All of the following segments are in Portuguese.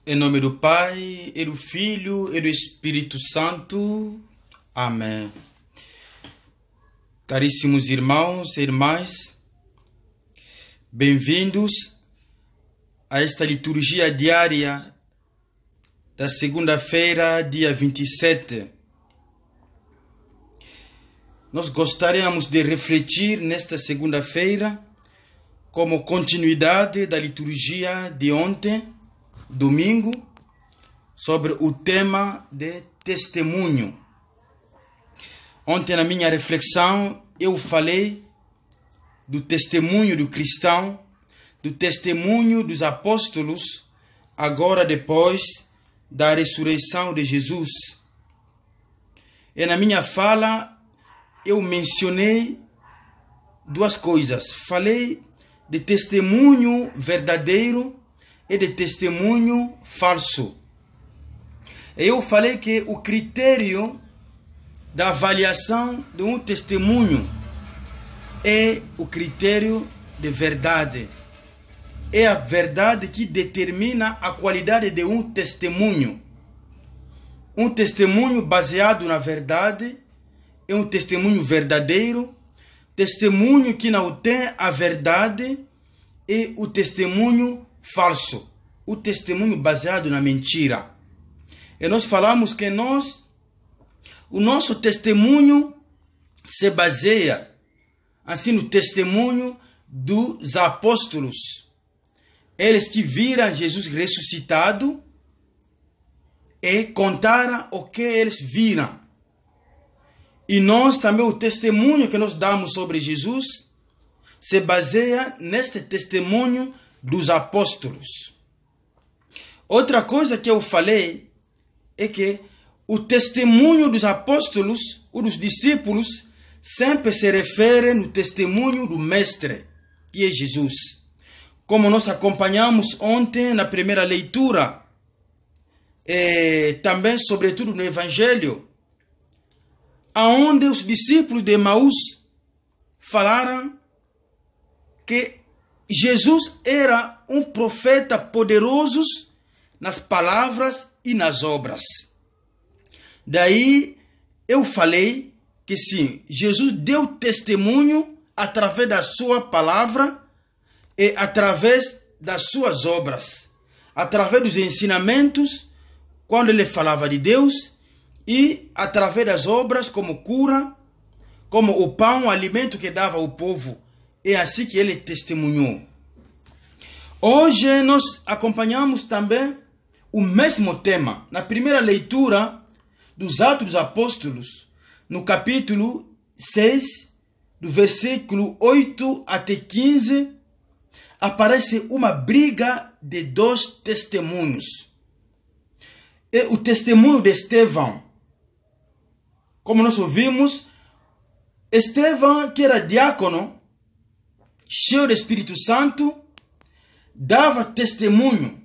Em nome do Pai, e do Filho, e do Espírito Santo. Amém. Caríssimos irmãos e irmãs, bem-vindos a esta liturgia diária da segunda-feira, dia 27. Nós gostaríamos de refletir nesta segunda-feira como continuidade da liturgia de ontem, domingo, sobre o tema de testemunho. Ontem, na minha reflexão, eu falei do testemunho do cristão, do testemunho dos apóstolos, agora depois da ressurreição de Jesus. E na minha fala, eu mencionei duas coisas. Falei de testemunho verdadeiro e de testemunho falso. Eu falei que o critério da avaliação de um testemunho é o critério de verdade. É a verdade que determina a qualidade de um testemunho. Um testemunho baseado na verdade é um testemunho verdadeiro. Testemunho que não tem a verdade é o testemunho falso. O testemunho baseado na mentira. E nós falamos que o nosso testemunho se baseia assim no testemunho dos apóstolos. Eles que viram Jesus ressuscitado e contaram o que eles viram. E nós também, o testemunho que nós damos sobre Jesus se baseia neste testemunho dos apóstolos. Outra coisa que eu falei é que o testemunho dos apóstolos ou dos discípulos sempre se refere no testemunho do Mestre, que é Jesus. Como nós acompanhamos ontem na primeira leitura, e também, sobretudo, no Evangelho, aonde os discípulos de Emaús falaram que Jesus era um profeta poderoso nas palavras e nas obras. Daí eu falei que sim, Jesus deu testemunho através da sua palavra e através das suas obras, através dos ensinamentos, quando ele falava de Deus, e através das obras como cura, como o pão, o alimento que dava ao povo. É assim que ele testemunhou. Hoje nós acompanhamos também o mesmo tema. Na primeira leitura dos Atos dos Apóstolos, no capítulo 6, do versículo 8 até 15, aparece uma briga de dois testemunhos. E o testemunho de Estevão. Como nós ouvimos, Estevão, que era diácono, cheio do Espírito Santo, dava testemunho.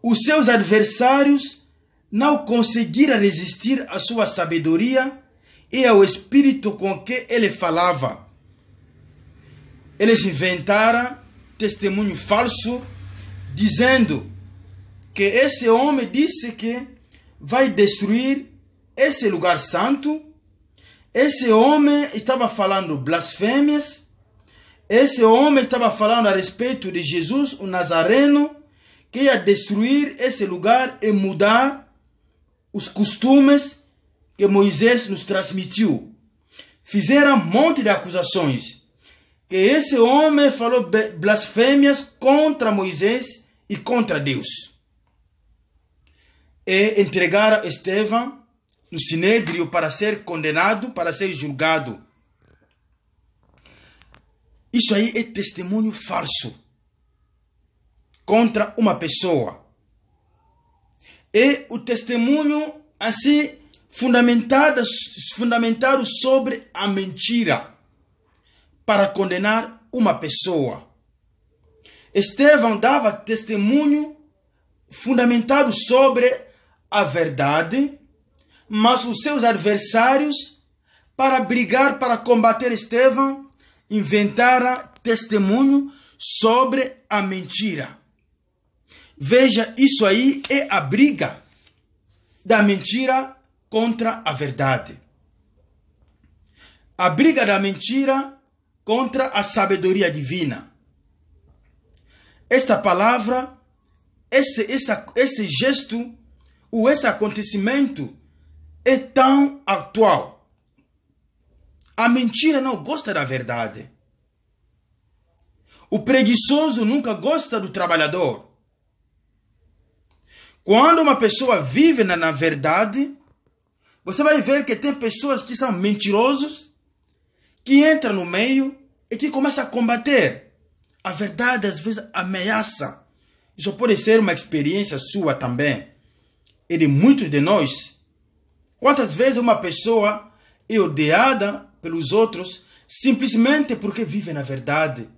Os seus adversários não conseguiram resistir à sua sabedoria e ao espírito com que ele falava. Eles inventaram testemunho falso, dizendo que esse homem disse que vai destruir esse lugar santo. Esse homem estava falando blasfêmias. Esse homem estava falando a respeito de Jesus, o Nazareno, que ia destruir esse lugar e mudar os costumes que Moisés nos transmitiu. Fizeram um monte de acusações. Que esse homem falou blasfêmias contra Moisés e contra Deus. E entregaram Estevão no sinédrio para ser condenado, para ser julgado. Isso aí é testemunho falso contra uma pessoa. É o testemunho assim fundamentado sobre a mentira para condenar uma pessoa. Estevão dava testemunho fundamentado sobre a verdade, mas os seus adversários, para brigar, para combater Estevão, inventaram testemunho sobre a mentira. Veja, isso aí é a briga da mentira contra a verdade. A briga da mentira contra a sabedoria divina. Esta palavra, esse gesto, ou esse acontecimento é tão atual. A mentira não gosta da verdade. O preguiçoso nunca gosta do trabalhador. Quando uma pessoa vive na verdade, você vai ver que tem pessoas que são mentirosos, que entram no meio e que começam a combater. A verdade às vezes ameaça. Isso pode ser uma experiência sua também. E de muitos de nós. Quantas vezes uma pessoa é odiada pelos outros simplesmente porque vive na verdade,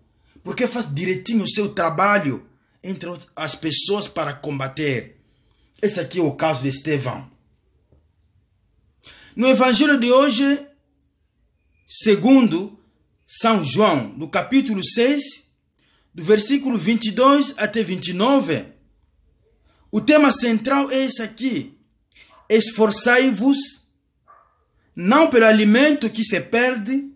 porque faz direitinho o seu trabalho entre as pessoas para combater. Esse aqui é o caso de Estevão. No evangelho de hoje, segundo São João, no capítulo 6, do versículo 22 até 29, o tema central é esse aqui: esforçai-vos, não pelo alimento que se perde,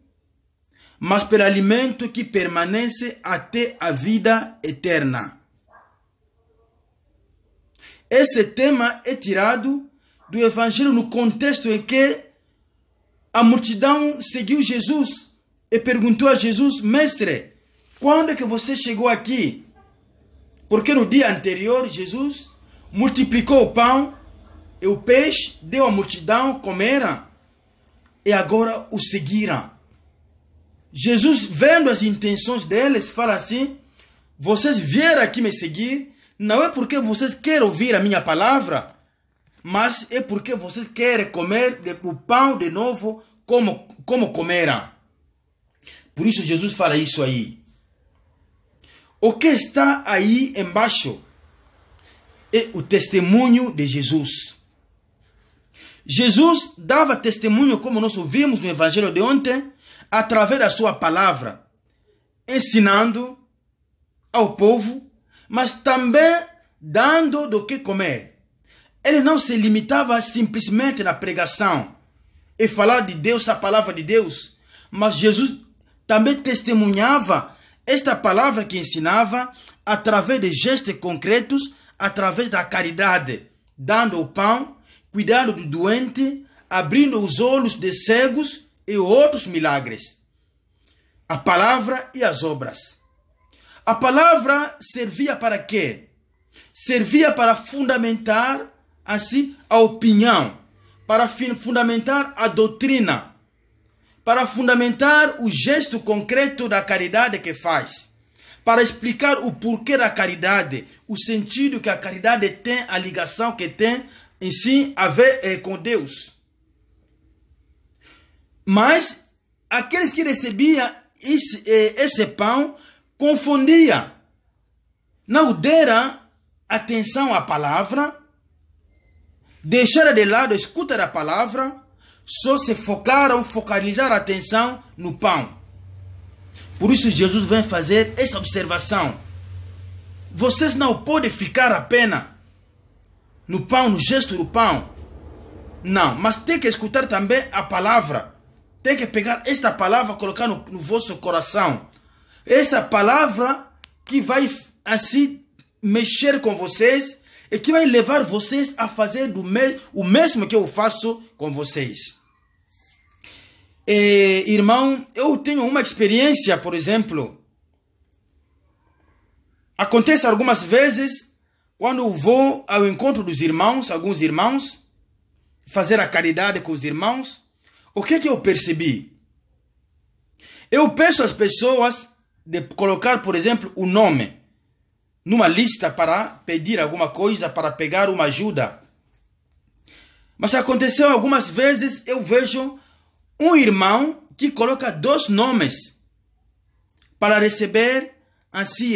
mas pelo alimento que permanece até a vida eterna. Esse tema é tirado do Evangelho no contexto em que a multidão seguiu Jesus e perguntou a Jesus: Mestre, quando é que você chegou aqui? Porque no dia anterior Jesus multiplicou o pão e o peixe, deu à multidão comeram e agora o seguiram. Jesus, vendo as intenções deles, fala assim: vocês vieram aqui me seguir, não é porque vocês querem ouvir a minha palavra, mas é porque vocês querem comer o pão de novo como comeram. Por isso Jesus fala isso aí. O que está aí embaixo é o testemunho de Jesus. Jesus dava testemunho, como nós ouvimos no evangelho de ontem, através da sua palavra, ensinando ao povo, mas também dando do que comer. Ele não se limitava simplesmente na pregação e falar de Deus, a palavra de Deus, mas Jesus também testemunhava esta palavra que ensinava através de gestos concretos, através da caridade, dando o pão, cuidando do doente, abrindo os olhos de cegos e outros milagres. A palavra e as obras. A palavra servia para quê? Servia para fundamentar assim a opinião, para fundamentar a doutrina, para fundamentar o gesto concreto da caridade que faz, para explicar o porquê da caridade, o sentido que a caridade tem, a ligação que tem em si a ver com Deus. Mas aqueles que recebiam esse pão confundiam, não deram atenção à palavra, deixaram de lado a escuta da palavra, só se focalizaram a atenção no pão. Por isso Jesus vem fazer essa observação. Vocês não podem ficar apenas no pão, no gesto do pão. Não, mas tem que escutar também a palavra. Tem que pegar esta palavra e colocar no vosso coração. Essa palavra que vai assim mexer com vocês e que vai levar vocês a fazer o mesmo que eu faço com vocês. Irmão, eu tenho uma experiência, por exemplo. Acontece algumas vezes quando eu vou ao encontro dos irmãos, alguns irmãos, fazer a caridade com os irmãos. O que eu percebi? Eu peço às pessoas de colocar, por exemplo, o nome numa lista para pedir alguma coisa, para pegar uma ajuda. Mas aconteceu algumas vezes, eu vejo um irmão que coloca 2 nomes para receber assim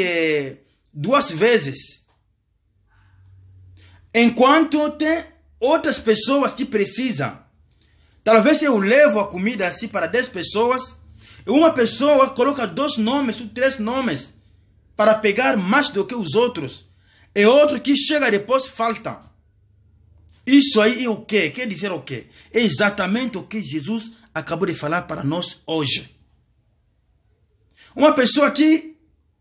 2 vezes. Enquanto tem outras pessoas que precisam. Talvez eu levo a comida assim para 10 pessoas. E uma pessoa coloca 2 nomes ou 3 nomes para pegar mais do que os outros. e outro que chega depois falta. Isso aí é o quê? Quer dizer o quê? É exatamente o que Jesus acabou de falar para nós hoje. Uma pessoa que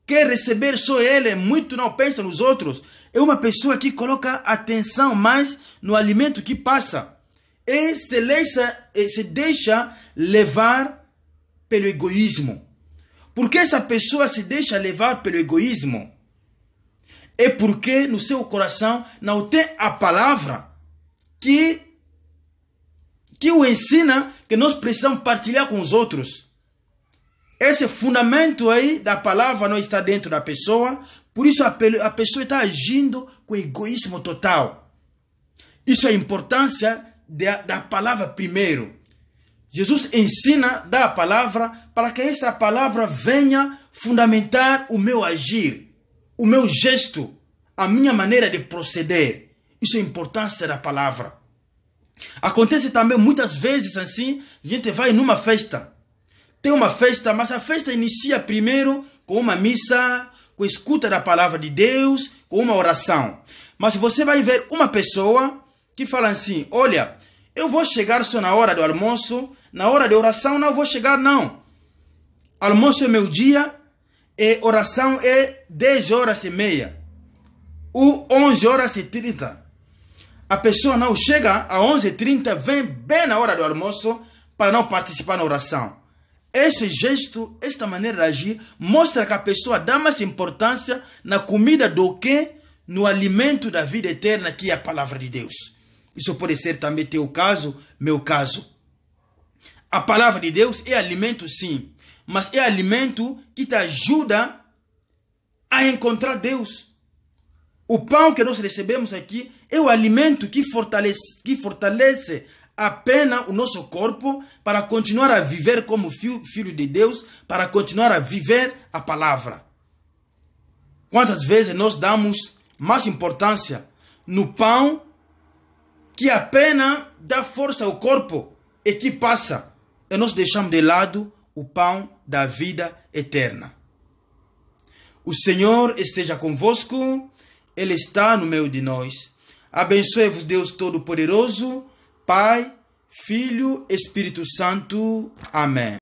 quer receber só ele, muito não pensa nos outros, é uma pessoa que coloca atenção mais no alimento que passa. E se deixa levar pelo egoísmo. Por que essa pessoa se deixa levar pelo egoísmo? É porque no seu coração não tem a palavra que o ensina que nós precisamos partilhar com os outros. Esse fundamento aí da palavra não está dentro da pessoa, por isso a pessoa está agindo com egoísmo total. Isso é a importância da palavra primeiro. Jesus ensina da palavra para que essa palavra venha fundamentar o meu agir, o meu gesto, a minha maneira de proceder. Isso é a importância da palavra. Acontece também muitas vezes assim, a gente vai numa festa. Tem uma festa, mas a festa inicia primeiro com uma missa, com a escuta da palavra de Deus, com uma oração. Mas você vai ver uma pessoa que fala assim, olha, eu vou chegar só na hora do almoço, na hora de oração não vou chegar não. Almoço é meio-dia e oração é 10h30. Ou 11h30. A pessoa não chega a 11h30, vem bem na hora do almoço para não participar na oração. Esse gesto, esta maneira de agir, mostra que a pessoa dá mais importância na comida do que no alimento da vida eterna, que é a palavra de Deus. Isso pode ser também teu caso, meu caso. A palavra de Deus é alimento sim, mas é alimento que te ajuda a encontrar Deus. O pão que nós recebemos aqui é o alimento que fortalece apenas o nosso corpo para continuar a viver como filho de Deus, para continuar a viver a palavra. Quantas vezes nós damos mais importância no pão que apenas dá força ao corpo e que passa, e nós deixamos de lado o pão da vida eterna. O Senhor esteja convosco, Ele está no meio de nós. Abençoe-vos Deus Todo-Poderoso, Pai, Filho, Espírito Santo. Amém.